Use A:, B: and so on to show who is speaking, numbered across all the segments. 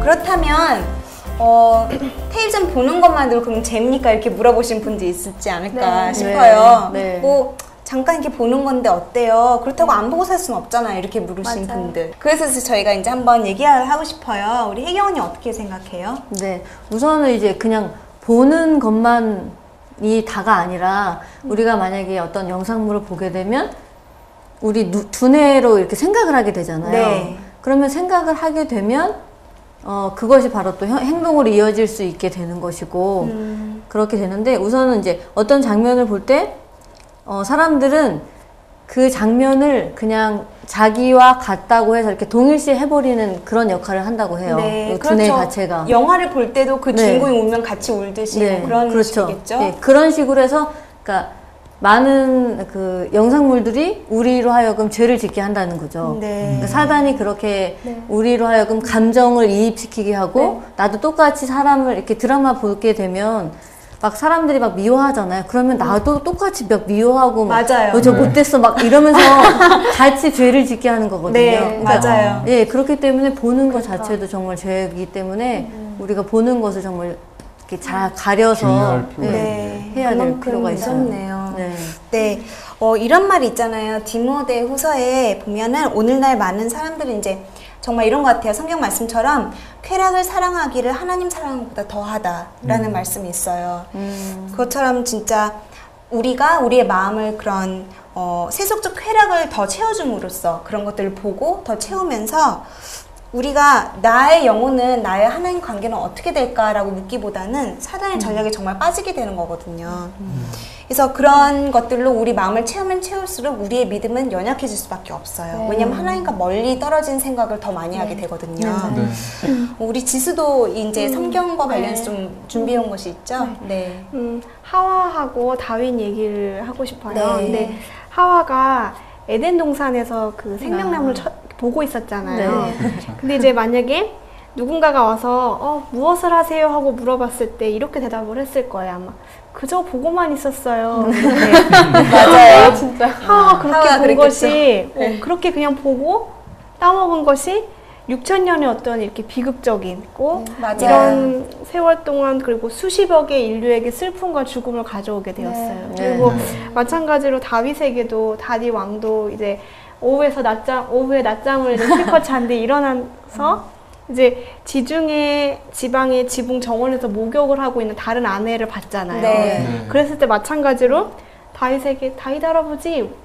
A: 그렇다면 텔레비전 보는 것만으로 그럼 재밌니까 이렇게 물어보신 분도 있을지 않을까 싶어요. 뭐 잠깐 이렇게 보는 건데 어때요? 그렇다고 안 보고 살 수는 없잖아요. 이렇게 물으신 분들. 그래서 저희가 이제 한번 얘기하고 싶어요. 우리 혜경 언니 어떻게 생각해요?
B: 네, 우선은 이제 그냥 보는 것만이 다가 아니라 우리가 만약에 어떤 영상물을 보게 되면 우리 두뇌로 이렇게 생각을 하게 되잖아요.
A: 네.
B: 그러면 생각을 하게 되면 그것이 바로 또 행동으로 이어질 수 있게 되는 것이고 그렇게 되는데 우선은 이제 어떤 장면을 볼 때 사람들은 그 장면을 그냥 자기와 같다고 해서 이렇게 동일시 해버리는 그런 역할을 한다고 해요.
A: 네,
B: 두뇌
A: 그렇죠.
B: 자체가.
A: 영화를 볼 때도 그 주인공이 울면 같이 울듯이 뭐 그런
B: 그렇죠.
A: 식이겠죠?
B: 네, 그런 식으로 해서 그러니까 많은 그 영상물들이 우리로 하여금 죄를 짓게 한다는 거죠. 그러니까 사단이 그렇게 우리로 하여금 감정을 이입시키게 하고 나도 똑같이 사람을 이렇게 드라마 보게 되면 막 사람들이 막 미워하잖아요. 그러면 나도 똑같이 막 미워하고 막
A: 맞아요.
B: 저 못됐어 막 이러면서 같이 죄를 짓게 하는 거거든요.
A: 네,
B: 그러니까
A: 맞아요.
B: 예, 그렇기 때문에 보는 것 자체도 정말 죄이기 때문에 우리가 보는 것을 정말 이렇게 잘 가려서 해야 될 필요가 있어요.
A: 무섭네요. 네. 이런 말이 있잖아요. 디모데 후서에 보면은 오늘날 많은 사람들은 이제 정말 이런 것 같아요. 성경 말씀처럼 쾌락을 사랑하기를 하나님 사랑보다 더하다라는 말씀이 있어요. 그것처럼 진짜 우리가 우리의 마음을 그런 세속적 쾌락을 더 채워줌으로써 그런 것들을 보고 더 채우면서 우리가 나의 영혼은 나의 하나님 관계는 어떻게 될까라고 묻기보다는 사단의 전략에 정말 빠지게 되는 거거든요. 그래서 그런 것들로 우리 마음을 채우면 채울수록 우리의 믿음은 연약해질 수밖에 없어요. 왜냐면 하나님과 멀리 떨어진 생각을 더 많이 하게 되거든요. 우리 지수도 이제 성경과 관련해서 좀 준비해 온 것이 있죠? 네.
C: 하와하고 다윈 얘기를 하고 싶어요. 근데 하와가 에덴 동산에서 그 생명나무를 보고 있었잖아요. 근데 이제 만약에 누군가가 와서 무엇을 하세요? 하고 물어봤을 때 이렇게 대답을 했을 거예요. 아마 그저 보고만 있었어요.
A: 맞아요.
C: 진짜 하와가 그렇게 본 것이 그렇게 그냥 보고 따먹은 것이 6,000년의 어떤 이렇게 비극적이고 이런 세월 동안 그리고 수십억의 인류에게 슬픔과 죽음을 가져오게 되었어요. 그리고 마찬가지로 다윗에게도 다윗 왕도 이제 오후에 낮잠을 이제 실컷 잔데 일어나서 이제 지방의 지붕 정원에서 목욕을 하고 있는 다른 아내를 봤잖아요. 그랬을 때 마찬가지로 다윗에게 다윗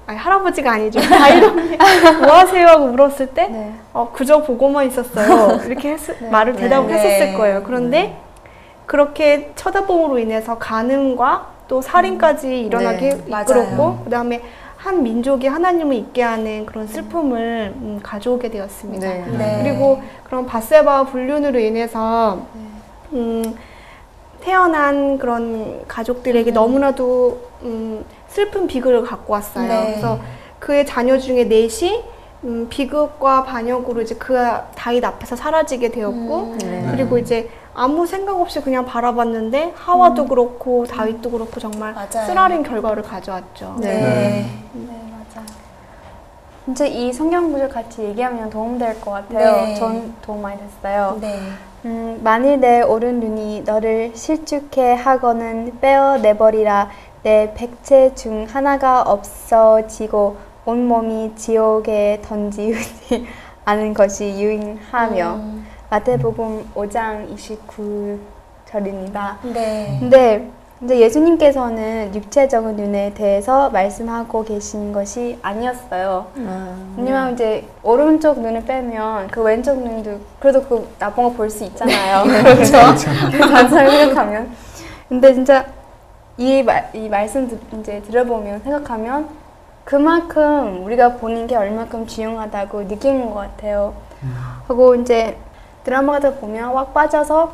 C: 할아버지가 아니죠. 다윗 언니 뭐 하세요? 하고 물었을 때 그저 보고만 있었어요. 이렇게 대답을 했었을 거예요. 그런데 그렇게 쳐다봄으로 인해서 간음과 또 살인까지 일어나게 이끌었고 그 다음에 한 민족이 하나님을 잊게 하는 그런 슬픔을 가져오게 되었습니다. 그리고 그런 밧세바와 불륜으로 인해서 태어난 그런 가족들에게 너무나도 슬픈 비극을 갖고 왔어요. 그래서 그의 자녀 중에 넷이 비극과 반역으로 이제 그 다윗 앞에서 사라지게 되었고 그리고 이제 아무 생각 없이 그냥 바라봤는데 하와도 그렇고 다윗도 그렇고 정말 쓰라린 결과를 가져왔죠.
D: 맞아. 진짜 이 성경 구절 같이 얘기하면 도움될 것 같아요. 전 도움 많이 됐어요. 만일 내 오른 눈이 너를 실족해 하거는 빼어내버리라. 내 백체 중 하나가 없어지고 온몸이 지옥에 던지우지 않은 것이 유인하며 마태복음 5장 29절입니다. 근데 이제 예수님께서는 육체적인 눈에 대해서 말씀하고 계신 것이 아니었어요. 왜냐면 이제 오른쪽 눈을 빼면 그 왼쪽 눈도 그래도 그 나쁜 거 볼 수 있잖아요. 그렇죠? 단순하게 생각하면. 근데 진짜 이 말씀 이제 들어보면 생각하면 그만큼 우리가 보는 게 얼마큼 중요하다고 느끼는 것 같아요. 하고 이제 드라마 같은 거 보면 확 빠져서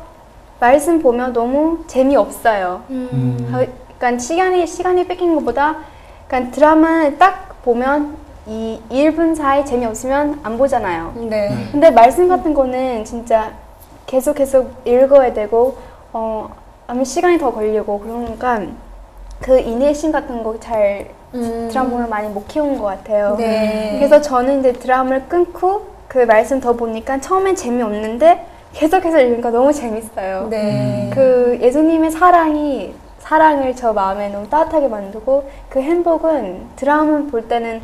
D: 말씀 보면 너무 재미없어요. 그러니까 시간이 뺏긴 것보다 그러니까 드라마는 딱 보면 이 1분 사이 재미없으면 안 보잖아요. 근데 말씀 같은 거는 진짜 계속 읽어야 되고 아무 시간이 더 걸리고 그러니까 그 인내심 같은 거 잘 드라마를 많이 못 키운 것 같아요. 그래서 저는 이제 드라마를 끊고 그 말씀 더 보니까 처음엔 재미없는데 계속해서 읽으니까 너무 재밌어요.
A: 네.
D: 그 예수님의 사랑을 저 마음에 너무 따뜻하게 만들고 그 행복은 드라마 볼 때는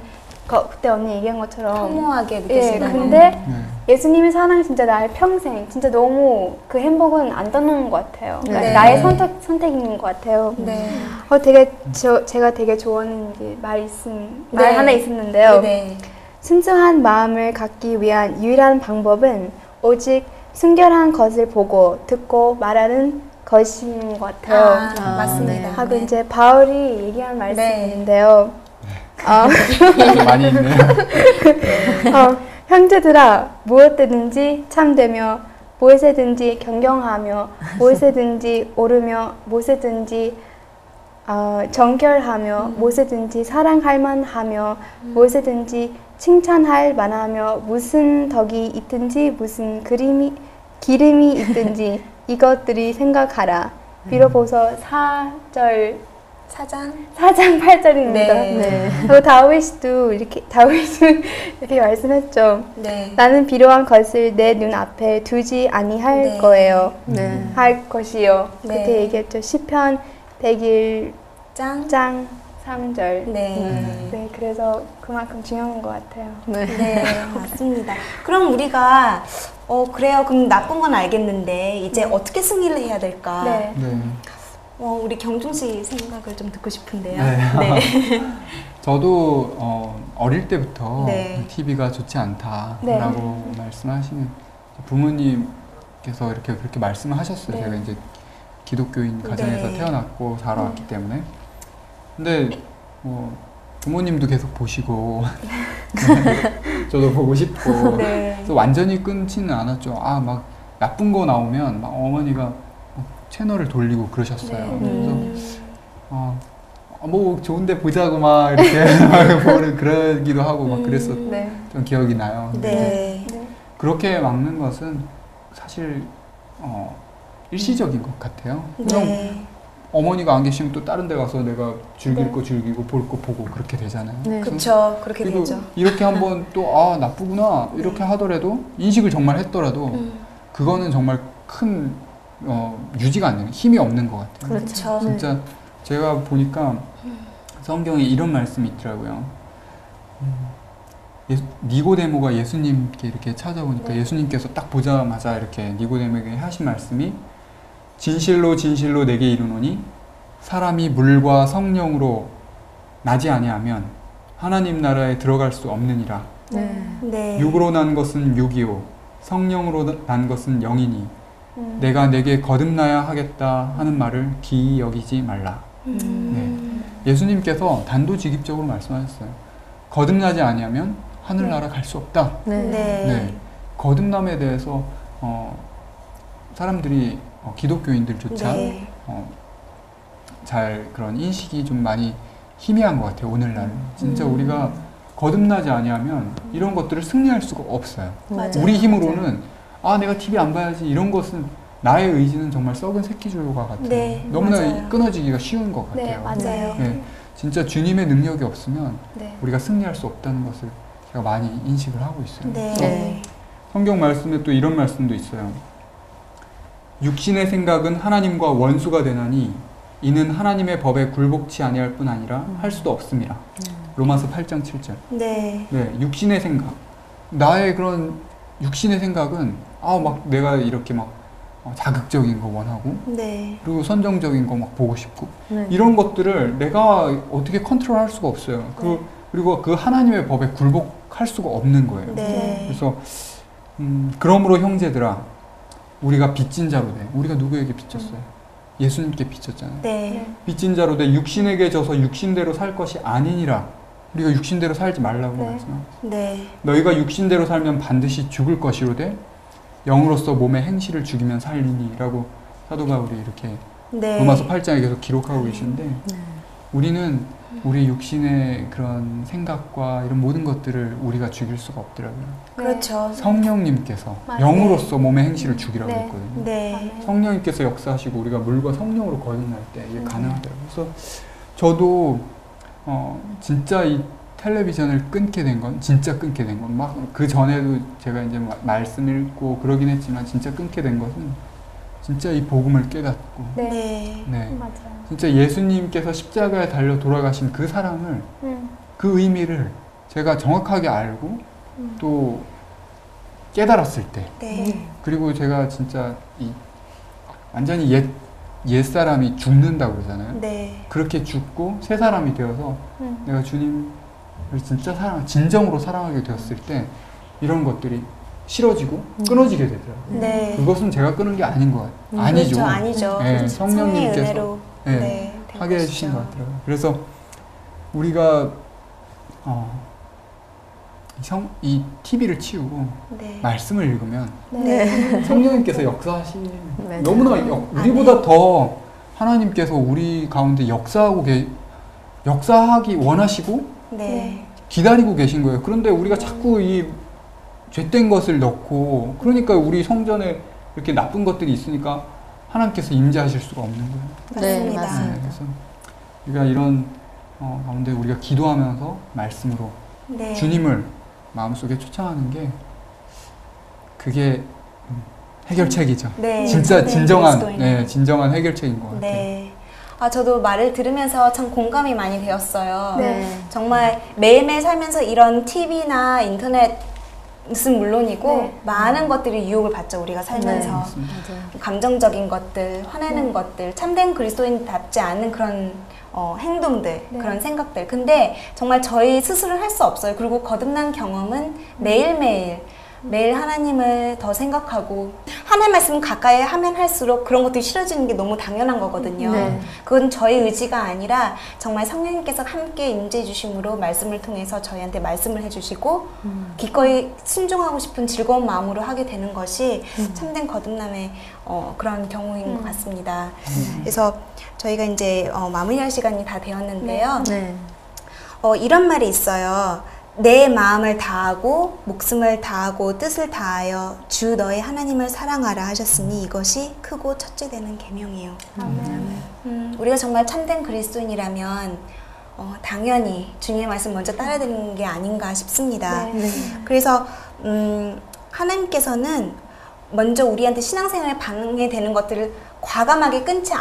D: 그때 언니 얘기한 것처럼
A: 허무하게
D: 예,
A: 느껴지는.
D: 근데 예수님의 사랑은 진짜 나의 평생 진짜 너무 그 행복은 안 떠나는 것 같아요. 그러니까
A: 네.
D: 나의 선택인 것 같아요.
A: 네.
D: 되게 제가 되게 좋아하는 게 말 하나 있었는데요.
A: 네.
D: 순수한 마음을 갖기 위한 유일한 방법은 오직 순결한 것을 보고 듣고 말하는 것인 것 같아요.
A: 맞습니다.
D: 하고
A: 네.
D: 이제 바울이 얘기한 말씀이
A: 네.
D: 있는데요.
E: 많이 있네요.
D: 형제들아, 무엇이든지 참되며 무엇이든지 경경하며 무엇이든지 옳으며 무엇이든지 정결하며 무엇이든지 사랑할 만하며 무엇이든지 칭찬할 만하며 무슨 덕이 있든지 무슨 기름이 있든지 이것들이 생각하라. 비로소서 4장 8절입니다.
A: 네.
D: 그리고 다윗은 이렇게 말씀했죠.
A: 네.
D: 나는 필요한 것을 내 눈 앞에 두지 아니할
A: 네.
D: 거예요.
B: 네.
D: 할 것이요.
A: 네.
D: 그때 얘기했죠. 시편 101장
A: 짱.
D: 3절.
A: 네.
D: 네, 그래서 그만큼 중요한 것 같아요.
A: 네, 맞습니다. 그럼 우리가 그래요. 그럼 나쁜 건 알겠는데 이제 어떻게 승리를 해야 될까?
D: 네.
E: 네.
A: 우리 경중 씨 생각을 좀 듣고 싶은데요.
E: 네.
A: 네.
E: 저도 어릴 때부터
A: 네.
E: TV가 좋지 않다라고
D: 네.
E: 말씀하시는 부모님께서 이렇게 그렇게 말씀을 하셨어요.
D: 네.
E: 제가 이제 기독교인 가정에서
A: 네.
E: 태어났고 자라왔기 때문에. 근데 부모님도 계속 보시고 저도 보고 싶고
A: 네.
E: 그래서 완전히 끊지는 않았죠. 막 나쁜 거 나오면 막 어머니가 막 채널을 돌리고 그러셨어요.
D: 네.
E: 그래서 뭐 좋은데 보자고 막 이렇게 보는 그러기도 하고 막 그랬었던
D: 네.
E: 기억이 나요.
A: 네.
E: 그렇게 막는 것은 사실 일시적인 것 같아요. 그냥
A: 네.
E: 어머니가 안 계시면 또 다른 데 가서 내가 즐길 거 즐기고 볼 거 보고 그렇게 되잖아요.
B: 네.
A: 그렇죠. 그렇게
E: 그리고
A: 되죠.
E: 이렇게 한번 또 나쁘구나 이렇게 하더라도 인식을 정말 했더라도 그거는 정말 큰 유지가 안 되는 힘이 없는 것 같아요.
A: 그렇죠.
E: 진짜 제가 보니까 성경에 이런 말씀이 있더라고요. 니고데모가 예수님께 이렇게 찾아오니까 예수님께서 딱 보자마자 이렇게 니고데모에게 하신 말씀이 진실로 진실로 내게 이르노니 사람이 물과 성령으로 나지 아니하면 하나님 나라에 들어갈 수 없느니라.
A: 네.
E: 육으로 난 것은 육이요 성령으로 난 것은 영이니 내가 내게 거듭나야 하겠다 하는 말을 기이 여기지 말라. 네. 예수님께서 단도직입적으로 말씀하셨어요. 거듭나지 아니하면 하늘나라 갈 수 없다.
B: 네.
E: 네. 거듭남에 대해서 사람들이 기독교인들조차
A: 네.
E: 잘 그런 인식이 좀 많이 희미한 것 같아요. 오늘날 진짜 우리가 거듭나지 아니하면 이런 것들을 승리할 수가 없어요.
A: 맞아요.
E: 우리 힘으로는 내가 TV 안 봐야지 이런 것은 나의 의지는 정말 썩은 새끼줄과 같아요.
A: 네,
E: 너무나
A: 맞아요.
E: 끊어지기가 쉬운 것 같아요.
D: 네, 맞아요.
E: 네, 진짜 주님의 능력이 없으면
D: 네.
E: 우리가 승리할 수 없다는 것을 제가 많이 인식을 하고 있어요.
A: 네.
B: 네.
E: 성경 말씀에 또 이런 말씀도 있어요. 육신의 생각은 하나님과 원수가 되나니 이는 하나님의 법에 굴복치 아니할 뿐 아니라 할 수도 없습니다. 로마서 8장 7절.
A: 네.
E: 네, 육신의 생각. 나의 그런 육신의 생각은 막 내가 이렇게 막 자극적인 거 원하고
A: 네.
E: 그리고 선정적인 거 막 보고 싶고
B: 네.
E: 이런 것들을 내가 어떻게 컨트롤할 수가 없어요. 그리고 그 하나님의 법에 굴복할 수가 없는 거예요.
A: 네.
E: 그래서 그러므로 형제들아 우리가 빚진 자로 돼. 우리가 누구에게 빚졌어요? 예수님께 빚졌잖아요.
A: 네.
E: 빚진 자로 돼 육신에게 져서 육신대로 살 것이 아니니라. 우리가 육신대로 살지 말라고
D: 네.
E: 말씀하고
A: 네.
E: 너희가 육신대로 살면 반드시 죽을 것이로되 영으로서 몸의 행실을 죽이면 살리니 라고 사도 바울이 이렇게
A: 네.
E: 로마서 8장에 계속 기록하고 계신데 우리는 우리 육신의 그런 생각과 이런 모든 것들을 우리가 죽일 수가 없더라고요.
A: 그렇죠.
E: 성령님께서
D: 맞아요.
E: 영으로서 몸의 행실을 죽이라고
D: 네.
E: 했거든요.
A: 네.
E: 성령님께서 역사하시고 우리가 물과 성령으로 거듭날 때 이게 가능하더라고요. 그래서 저도 진짜 이 텔레비전을 끊게 된 건, 진짜 끊게 된 건, 막 그 전에도 제가 이제 말씀 읽고 그러긴 했지만 진짜 끊게 된 것은 진짜 이 복음을 깨닫고,
A: 네.
D: 맞아요.
E: 진짜 예수님께서 십자가에 달려 돌아가신 그 사랑을, 그 의미를 제가 정확하게 알고 또 깨달았을 때,
A: 네.
E: 그리고 제가 진짜 완전히 옛 사람이 죽는다고 그러잖아요.
A: 네.
E: 그렇게 죽고 새 사람이 되어서 내가 주님을 진짜 진정으로 사랑하게 되었을 때 이런 것들이 싫어지고 끊어지게 되더라고요.
A: 네.
E: 그것은 제가 끊은 게 아닌 것 같아요. 아니죠.
A: 그렇죠, 아니죠.
E: 네,
A: 그렇죠.
E: 성령님께서
A: 은혜로
E: 네,
A: 네, 된
E: 하게
A: 것이죠.
E: 해주신 것 같더라고요. 그래서 우리가 이 TV를 치우고
A: 네.
E: 말씀을 읽으면
A: 네.
E: 성령님께서 역사하시는
B: 맞아요.
E: 너무나 우리보다 더 하나님께서 우리 가운데 역사하기 원하시고
A: 네.
E: 기다리고 계신 거예요. 그런데 우리가 자꾸 이 죄된 것을 넣고, 그러니까 우리 성전에 이렇게 나쁜 것들이 있으니까 하나님께서 임재하실 수가 없는 거예요.
A: 맞습니다.
B: 네, 맞습니다.
E: 그래서 우리가 이런 가운데 우리가 기도하면서 말씀으로
A: 네.
E: 주님을 마음속에 초청하는 게 그게 해결책이죠.
A: 네.
E: 진짜
A: 네,
E: 진정한
A: 그리스도인은.
E: 진정한 해결책인 것 같아요.
A: 네. 저도 말을 들으면서 참 공감이 많이 되었어요.
D: 네.
A: 정말 매일매일 살면서 이런 TV나 인터넷은 물론이고
D: 네.
A: 많은 것들이 유혹을 받죠. 우리가 살면서.
B: 맞아요.
A: 감정적인 것들, 화내는 것들, 참된 그리스도인답지 않은 그런 행동들,
D: 네.
A: 그런 생각들. 근데 정말 저희 스스로는 할 수 없어요. 그리고 거듭난 경험은 매일 하나님을 더 생각하고 하나님 말씀 가까이 하면 할수록 그런 것들이 싫어지는 게 너무 당연한 거거든요.
B: 네.
A: 그건 저희 의지가 아니라 정말 성령님께서 함께 임재해 주심으로 말씀을 통해서 저희한테 말씀을 해주시고 기꺼이 순종하고 싶은 즐거운 마음으로 하게 되는 것이 참된 거듭남의 그런 경우인 것 같습니다. 그래서 저희가 이제 마무리할 시간이 다 되었는데요.
B: 네.
A: 이런 말이 있어요. 내 마음을 다하고 목숨을 다하고 뜻을 다하여 주 너의 하나님을 사랑하라 하셨으니 이것이 크고 첫째 되는 계명이에요. 우리가 정말 참된 그리스도인이라면 당연히 주님의 말씀 먼저 따라드리는 게 아닌가 싶습니다.
D: 네.
A: 그래서 하나님께서는 먼저 우리한테 신앙생활에 방해되는 것들을 과감하게 끊지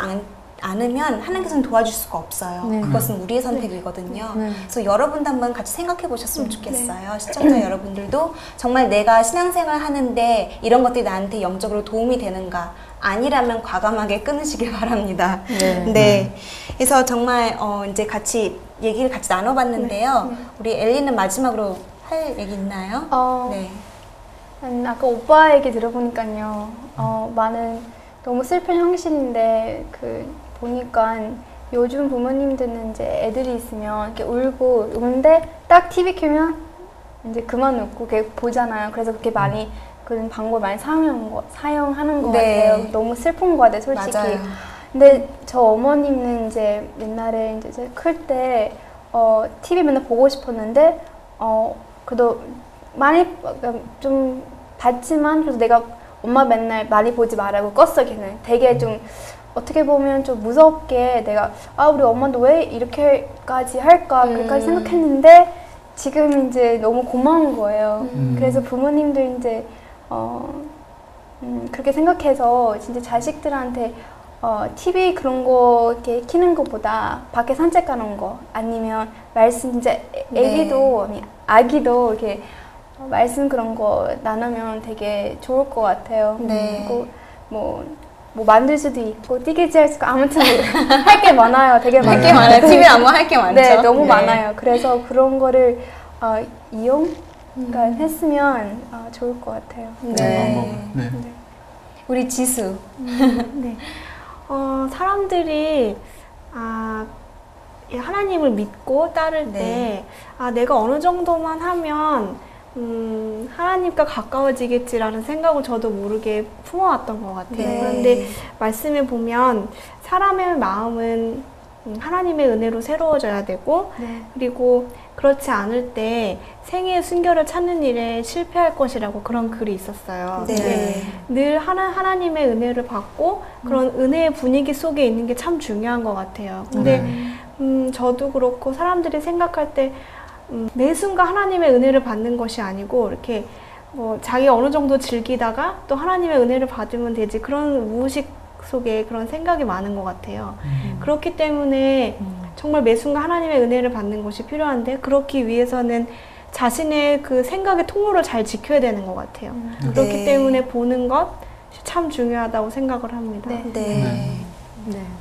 A: 않으면 하나님께서는 도와줄 수가 없어요.
B: 네.
A: 그것은 우리의 선택이거든요.
B: 네.
A: 그래서 여러분도 한번 같이 생각해 보셨으면 좋겠어요. 시청자 여러분들도 정말 내가 신앙생활 하는데 이런 것들이 나한테 영적으로 도움이 되는가? 아니라면 과감하게 끊으시길 바랍니다. 네. 그래서 정말 이제 얘기를 같이 나눠봤는데요. 우리 엘리는 마지막으로 할 얘기 있나요? 네.
D: 아까 오빠 얘기 들어보니까요. 많은 너무 슬픈 형식인데 보니까 요즘 부모님들은 이제 애들이 있으면 이렇게 울고 우는데 딱 TV 켜면 이제 그만 웃고 이렇게 보잖아요. 그래서 그렇게 많이 그런 방법을 많이 사용하는 것
A: 네.
D: 같아요. 너무 슬픈 것 같아요, 솔직히.
A: 맞아요.
D: 근데 저 어머님은 이제 옛날에 이제 클 때 TV 맨날 보고 싶었는데 그래도 많이 좀 봤지만 그래도 내가 엄마 맨날 많이 보지 말라고 껐어. 걔는 되게 좀 어떻게 보면 좀 무섭게 내가 우리 엄마도 왜 이렇게까지 할까 그렇게까지 생각했는데 지금 이제 너무 고마운 거예요. 그래서 부모님들 이제 그렇게 생각해서 진짜 자식들한테 TV 그런 거 이렇게 키는 것보다 밖에 산책 가는 거 아니면 말씀 진짜 애기도 아기도 이렇게 말씀 그런 거 나누면 되게 좋을 것 같아요.
A: 네.
D: 그리고 뭐 만들 수도 있고 띠기지 할 수 있고 아무튼 할 게 많아요. 되게 많아요.
A: 할 게 많아요. TV에 아무 할 게 많죠.
D: 네, 너무 많아요. 그래서 그런 거를 했으면 좋을 것 같아요.
A: 네.
E: 네.
A: 우리 지수.
C: 네. 사람들이 하나님을 믿고 따를 때 내가 어느 정도만 하면 하나님과 가까워지겠지라는 생각을 저도 모르게 품어왔던 것 같아요.
A: 네.
C: 그런데 말씀에 보면 사람의 마음은 하나님의 은혜로 새로워져야 되고 그리고 그렇지 않을 때 생애의 순결을 찾는 일에 실패할 것이라고 그런 글이 있었어요.
A: 네.
C: 늘 하나님의 은혜를 받고 그런 은혜의 분위기 속에 있는 게 참 중요한 것 같아요. 근데 저도 그렇고 사람들이 생각할 때 매 순간 하나님의 은혜를 받는 것이 아니고 이렇게 자기가 어느 정도 즐기다가 또 하나님의 은혜를 받으면 되지, 그런 무의식 속에 그런 생각이 많은 것 같아요. 그렇기 때문에 정말 매 순간 하나님의 은혜를 받는 것이 필요한데, 그렇기 위해서는 자신의 그 생각의 통로를 잘 지켜야 되는 것 같아요. 그렇기 때문에 보는 것 참 중요하다고 생각을 합니다.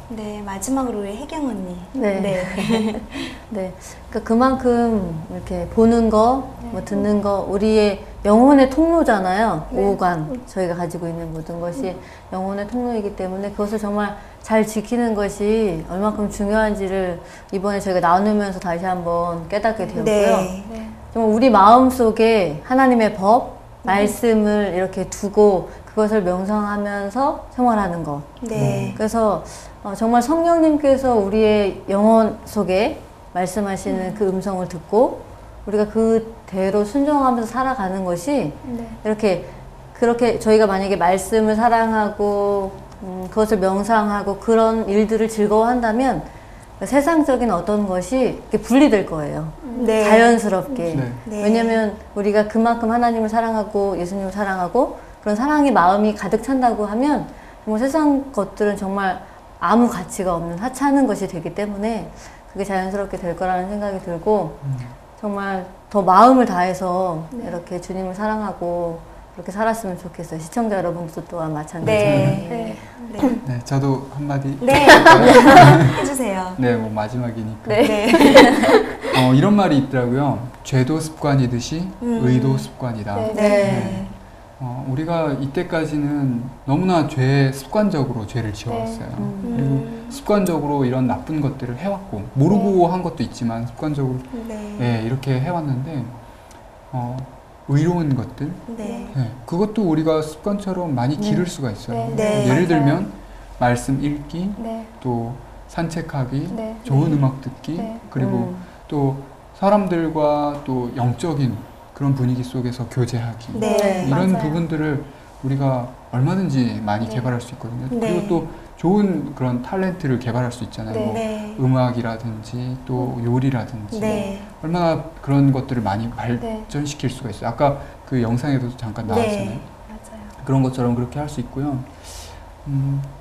A: 네, 마지막으로 우리 혜경 언니.
B: 네. 그러니까 그만큼 이렇게 보는 거, 뭐 듣는 거, 우리의 영혼의 통로잖아요. 오감, 저희가 가지고 있는 모든 것이 영혼의 통로이기 때문에 그것을 정말 잘 지키는 것이 얼마큼 중요한지를 이번에 저희가 나누면서 다시 한번 깨닫게 되었고요. 정말 우리 마음 속에 하나님의 법, 말씀을 이렇게 두고 그것을 명상하면서 생활하는 것. 그래서 정말 성령님께서 우리의 영혼 속에 말씀하시는 그 음성을 듣고 우리가 그대로 순종하면서 살아가는 것이 이렇게 그렇게 저희가 만약에 말씀을 사랑하고 그것을 명상하고 그런 일들을 즐거워한다면 세상적인 어떤 것이 이렇게 분리될 거예요. 자연스럽게. 왜냐하면 우리가 그만큼 하나님을 사랑하고 예수님을 사랑하고 그런 사랑의 마음이 가득 찬다고 하면 뭐 세상 것들은 정말 아무 가치가 없는 하찮은 것이 되기 때문에 그게 자연스럽게 될 거라는 생각이 들고 정말 더 마음을 다해서 이렇게 주님을 사랑하고 그렇게 살았으면 좋겠어요. 시청자 여러분들도 또한 마찬가지예요.
E: 네, 저도 한마디
A: 해주세요.
E: 네, 뭐 마지막이니까. 이런 말이 있더라고요. 죄도 습관이듯이 의도 습관이다. 우리가 이때까지는 너무나 습관적으로 죄를 지어왔어요. 그리고 습관적으로 이런 나쁜 것들을 해왔고, 모르고 한 것도 있지만 습관적으로 이렇게 해왔는데, 의로운 것들, 그것도 우리가 습관처럼 많이 기를 수가 있어요. 예를 들면 말씀 읽기, 또 산책하기, 좋은 음악 듣기, 그리고 또 사람들과 또 영적인 그런 분위기 속에서 교제하기, 이런 부분들을 우리가 얼마든지 많이 개발할 수 있거든요. 그리고 또 좋은 그런 탤런트를 개발할 수 있잖아요. 뭐 음악이라든지 또 요리라든지 얼마나 그런 것들을 많이 발전시킬 수가 있어요. 아까 그 영상에도 잠깐 나왔잖아요. 그런 것처럼 그렇게 할 수 있고요.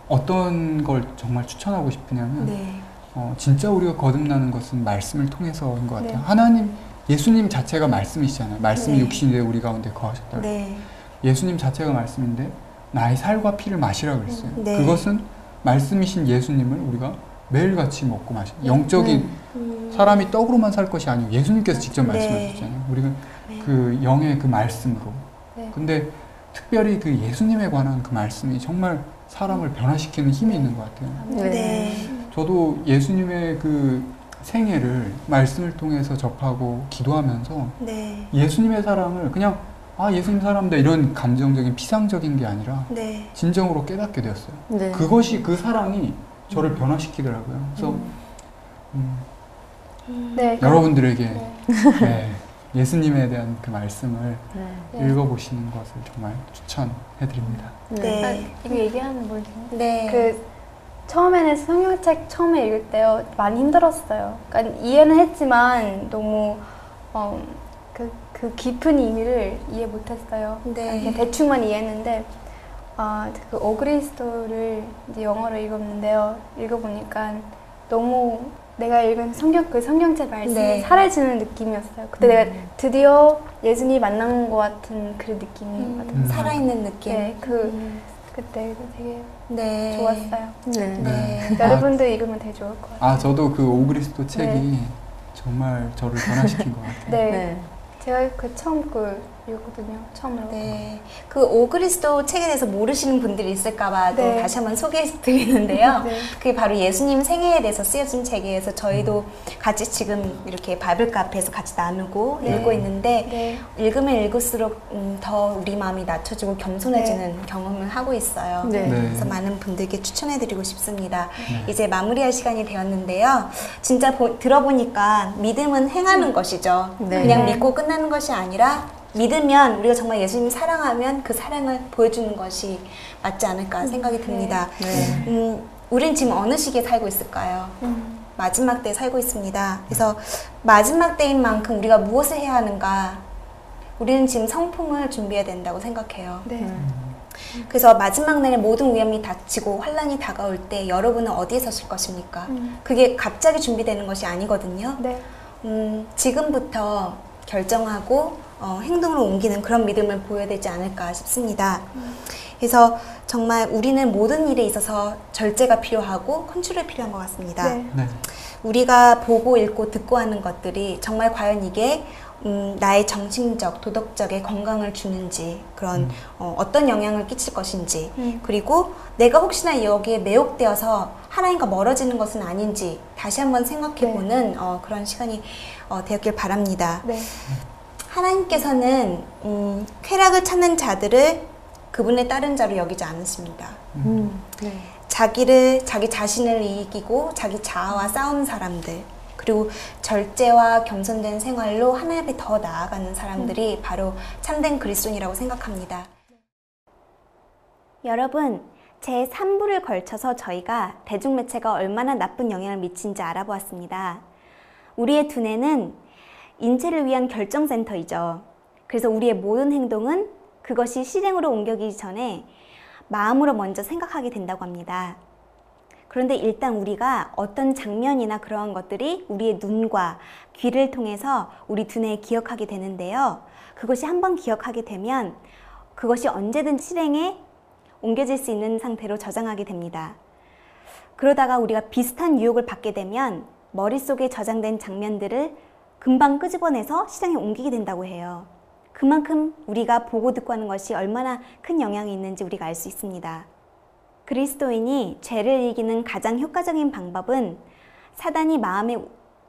E: 어떤 걸 정말 추천하고 싶으냐면 진짜 우리가 거듭나는 것은 말씀을 통해서인 것 같아요. 예수님 자체가 말씀이시잖아요. 말씀이 육신이 되어 우리 가운데 거하셨다고. 예수님 자체가 말씀인데 나의 살과 피를 마시라고 그랬어요. 그것은 말씀이신 예수님을 우리가 매일같이 먹고 마시. 영적인 사람이 떡으로만 살 것이 아니고 예수님께서 직접 말씀하셨잖아요. 우리가 그 영의 그 말씀으로. 근데 특별히 그 예수님에 관한 그 말씀이 정말 사람을 변화시키는 힘이 있는 것 같아요. 저도 예수님의 그 생애를 말씀을 통해서 접하고 기도하면서 예수님의 사랑을 그냥 예수님 사랑합니다 이런 감정적인 피상적인 게 아니라 진정으로 깨닫게 되었어요. 그것이 그 사랑이 저를 변화시키더라고요. 그래서 여러분들에게 예수님에 대한 그 말씀을 읽어보시는 것을 정말 추천해드립니다.
D: 이거 얘기하는 뭐지? 처음에는 성경책 처음에 읽을 때요 많이 힘들었어요. 그러니까 이해는 했지만 너무 그 깊은 의미를 이해 못했어요. 그냥 대충만 이해했는데 그 어그리스도를 이제 영어로 읽었는데요. 읽어보니까 너무 내가 읽은 성경책 말씀이 사라지는 느낌이었어요. 그때 내가 드디어 예수님 만난 것 같은 그 느낌이 받았어요.
A: 살아있는 느낌.
D: 그때 되게 좋았어요.
E: 네.
D: 여러분도 읽으면 되게 좋을 것 같아요.
E: 저도 그 오그리스도 책이 정말 저를 변화시킨 것 같아요.
A: 제가 처음 읽었거든요. 처음으로. 그 오그리스도 책에 대해서 모르시는 분들이 있을까봐 다시 한번 소개해드리는데요. 그게 바로 예수님 생애에 대해서 쓰여진 책이어서 저희도 같이 지금 이렇게 바이블 카페에서 같이 나누고 읽고 있는데 읽으면 읽을수록 더 우리 마음이 낮춰지고 겸손해지는 경험을 하고 있어요. 그래서 많은 분들께 추천해드리고 싶습니다. 이제 마무리할 시간이 되었는데요. 진짜 들어보니까 믿음은 행하는 것이죠. 그냥 믿고 끝나는 것이 아니라 믿으면 우리가 정말 예수님 사랑하면 그 사랑을 보여주는 것이 맞지 않을까 생각이 듭니다. 우린 지금 어느 시기에 살고 있을까요? 마지막 때에 살고 있습니다. 그래서 마지막 때인 만큼 우리가 무엇을 해야 하는가? 우리는 지금 성품을 준비해야 된다고 생각해요.
C: 네.
A: 그래서 마지막 날에 모든 위험이 닥치고 환란이 다가올 때 여러분은 어디에 서실 것입니까? 그게 갑자기 준비되는 것이 아니거든요.
C: 네.
A: 지금부터 결정하고 행동으로 옮기는 그런 믿음을 보여야 되지 않을까 싶습니다. 그래서 정말 우리는 모든 일에 있어서 절제가 필요하고 컨트롤이 필요한 것 같습니다.
C: 네.
E: 네.
A: 우리가 보고 읽고 듣고 하는 것들이 정말 과연 이게 나의 정신적, 도덕적인 건강을 주는지 그런 어떤 영향을 끼칠 것인지 그리고 내가 혹시나 여기에 매혹되어서 하나님과 멀어지는 것은 아닌지 다시 한번 생각해보는 그런 시간이 되었길 바랍니다.
C: 네.
A: 하나님께서는 쾌락을 찾는 자들을 그분의 다른 자로 여기지 않으십니다.
B: 네.
A: 자기 자신을 이기고 자기 자아와 싸우는 사람들 그리고 절제와 겸손된 생활로 하나님 앞에 더 나아가는 사람들이 바로 참된 그리스도인이라고 생각합니다. 여러분, 제 3부를 걸쳐서 저희가 대중매체가 얼마나 나쁜 영향을 미치는지 알아보았습니다. 우리의 두뇌는 인체를 위한 결정센터이죠. 그래서 우리의 모든 행동은 그것이 실행으로 옮겨지기 전에 마음으로 먼저 생각하게 된다고 합니다. 그런데 일단 우리가 어떤 장면이나 그러한 것들이 우리의 눈과 귀를 통해서 우리 두뇌에 기억하게 되는데요. 그것이 한번 기억하게 되면 그것이 언제든 실행에 옮겨질 수 있는 상태로 저장하게 됩니다. 그러다가 우리가 비슷한 유혹을 받게 되면 머릿속에 저장된 장면들을 금방 끄집어내서 실행에 옮기게 된다고 해요. 그만큼 우리가 보고 듣고 하는 것이 얼마나 큰 영향이 있는지 우리가 알 수 있습니다. 그리스도인이 죄를 이기는 가장 효과적인 방법은 사단이 마음에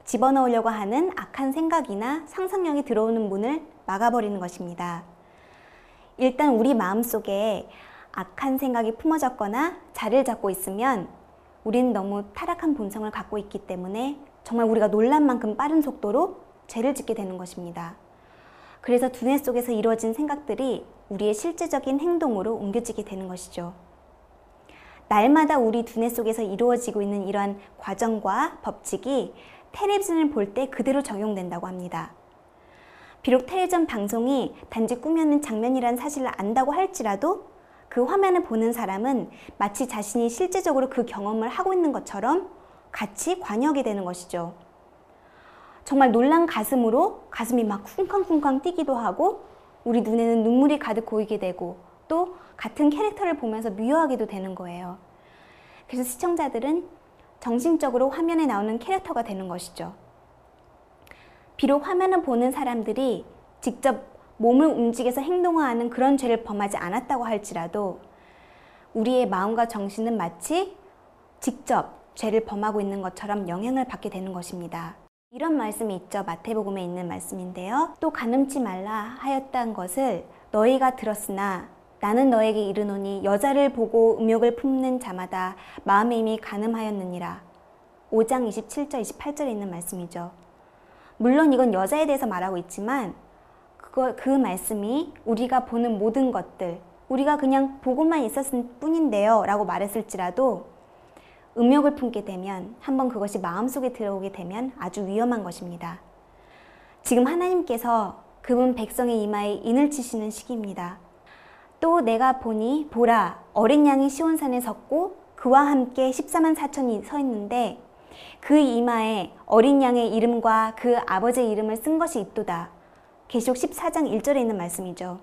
A: 집어넣으려고 하는 악한 생각이나 상상력이 들어오는 문을 막아버리는 것입니다. 일단 우리 마음속에 악한 생각이 품어졌거나 자리를 잡고 있으면 우리는 너무 타락한 본성을 갖고 있기 때문에 정말 우리가 놀란 만큼 빠른 속도로 죄를 짓게 되는 것입니다. 그래서 두뇌 속에서 이루어진 생각들이 우리의 실제적인 행동으로 옮겨지게 되는 것이죠. 날마다 우리 두뇌 속에서 이루어지고 있는 이러한 과정과 법칙이 텔레비전을 볼 때 그대로 적용된다고 합니다. 비록 텔레비전 방송이 단지 꾸며낸 장면이라는 사실을 안다고 할지라도 그 화면을 보는 사람은 마치 자신이 실제적으로 그 경험을 하고 있는 것처럼 같이 관여하게 되는 것이죠. 정말 놀란 가슴이 막 쿵쾅쿵쾅 뛰기도 하고 우리 눈에는 눈물이 가득 고이게 되고 또 같은 캐릭터를 보면서 미워하기도 되는 거예요. 그래서 시청자들은 정신적으로 화면에 나오는 캐릭터가 되는 것이죠. 비록 화면을 보는 사람들이 직접 몸을 움직여서 행동하는 그런 죄를 범하지 않았다고 할지라도 우리의 마음과 정신은 마치 직접 죄를 범하고 있는 것처럼 영향을 받게 되는 것입니다. 이런 말씀이 있죠. 마태복음에 있는 말씀인데요. 또 간음치 말라 하였다는 것을 너희가 들었으나 나는 너에게 이르노니 여자를 보고 음욕을 품는 자마다 마음에 이미 간음하였느니라. 5장 27절 28절에 있는 말씀이죠. 물론 이건 여자에 대해서 말하고 있지만 그 말씀이 우리가 보는 모든 것들 우리가 그냥 보고만 있었을 뿐인데요 라고 말했을지라도 음욕을 품게 되면 한번 그것이 마음속에 들어오게 되면 아주 위험한 것입니다. 지금 하나님께서 그분 백성의 이마에 인을 치시는 시기입니다. 또 내가 보니 보라 어린 양이 시온산에 섰고 그와 함께 14만 4천이 서 있는데 그 이마에 어린 양의 이름과 그 아버지의 이름을 쓴 것이 있도다. 계시록 14장 1절에 있는 말씀이죠.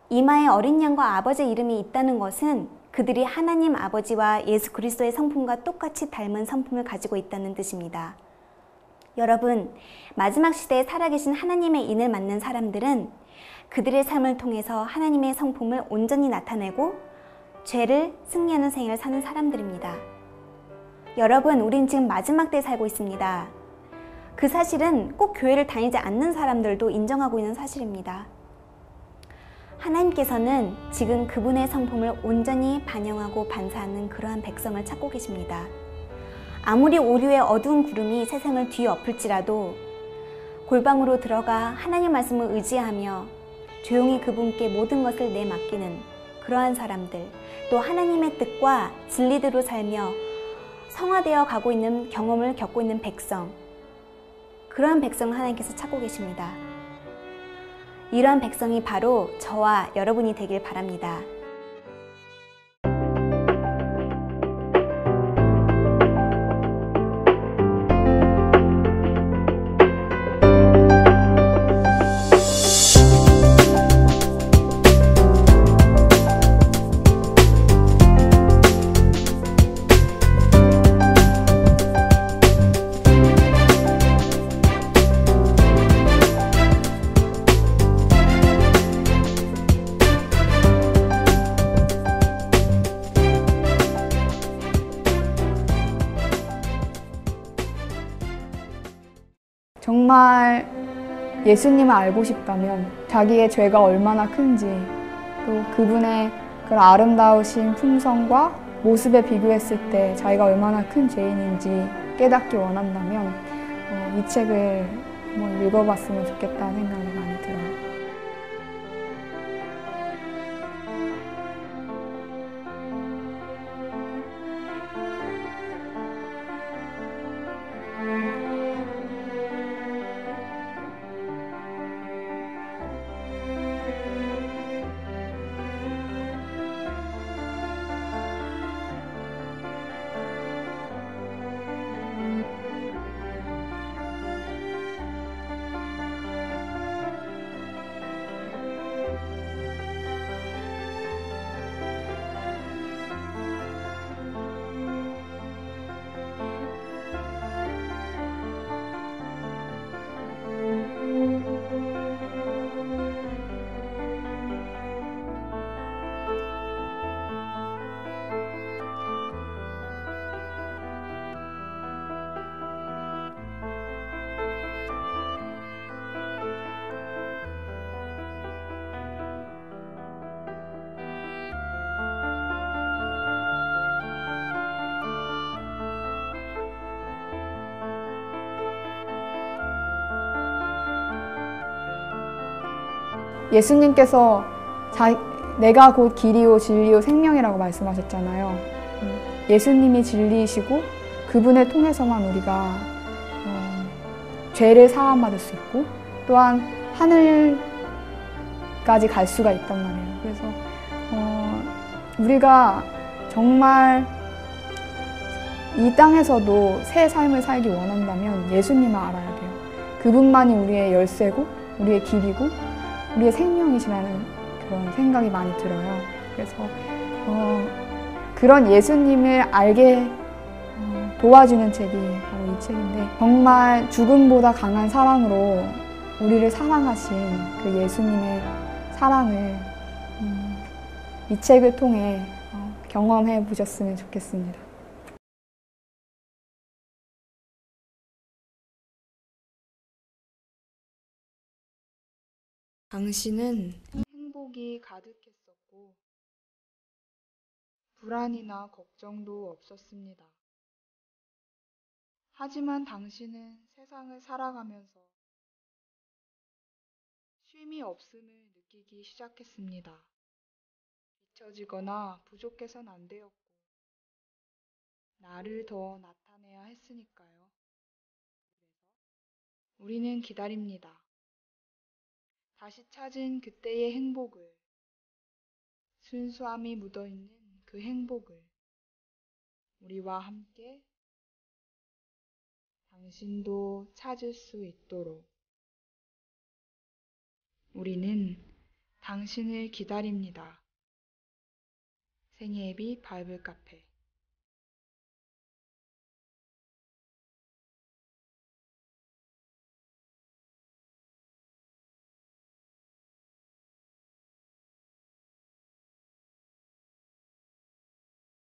A: 이마에 어린 양과 아버지의 이름이 있다는 것은 그들이 하나님 아버지와 예수 그리스도의 성품과 똑같이 닮은 성품을 가지고 있다는 뜻입니다. 여러분, 마지막 시대에 살아계신 하나님의 인을 맡는 사람들은 그들의 삶을 통해서 하나님의 성품을 온전히 나타내고 죄를 승리하는 생애를 사는 사람들입니다. 여러분, 우린 지금 마지막 때에 살고 있습니다. 그 사실은 꼭 교회를 다니지 않는 사람들도 인정하고 있는 사실입니다. 하나님께서는 지금 그분의 성품을 온전히 반영하고 반사하는 그러한 백성을 찾고 계십니다. 아무리 오류의 어두운 구름이 세상을 뒤엎을지라도 골방으로 들어가 하나님 말씀을 의지하며 조용히 그분께 모든 것을 내맡기는 그러한 사람들, 또 하나님의 뜻과 진리대로 살며 성화되어 가고 있는 경험을 겪고 있는 백성, 그러한 백성을 하나님께서 찾고 계십니다. 이러한 백성이 바로 저와 여러분이 되길 바랍니다.
D: 정말 예수님을 알고 싶다면 자기의 죄가 얼마나 큰지, 또 그분의 그런 아름다우신 품성과 모습에 비교했을 때 자기가 얼마나 큰 죄인인지 깨닫기 원한다면 이 책을 한번 읽어봤으면 좋겠다는 생각이 많이 들어요. 예수님께서 내가 곧 길이요 진리요 생명이라고 말씀하셨잖아요. 예수님이 진리이시고 그분을 통해서만 우리가 죄를 사함받을 수 있고 또한 하늘까지 갈 수가 있단 말이에요. 그래서 우리가 정말 이 땅에서도 새 삶을 살기 원한다면 예수님을 알아야 돼요. 그분만이 우리의 열쇠고 우리의 길이고 우리의 생명이시라는 그런 생각이 많이 들어요. 그래서 그런 예수님을 알게 도와주는 책이 바로 이 책인데, 정말 죽음보다 강한 사랑으로 우리를 사랑하신 그 예수님의 사랑을 이 책을 통해 경험해 보셨으면 좋겠습니다. 당신은 행복이 가득했었고 불안이나 걱정도 없었습니다. 하지만 당신은 세상을 살아가면서 쉼이 없음을 느끼기 시작했습니다. 잊혀지거나 부족해선 안 되었고 나를 더 나타내야 했으니까요. 우리는 기다립니다. 다시 찾은 그때의 행복을, 순수함이 묻어있는 그 행복을 우리와 함께 당신도 찾을 수 있도록 우리는 당신을 기다립니다. 생애비 바이블 카페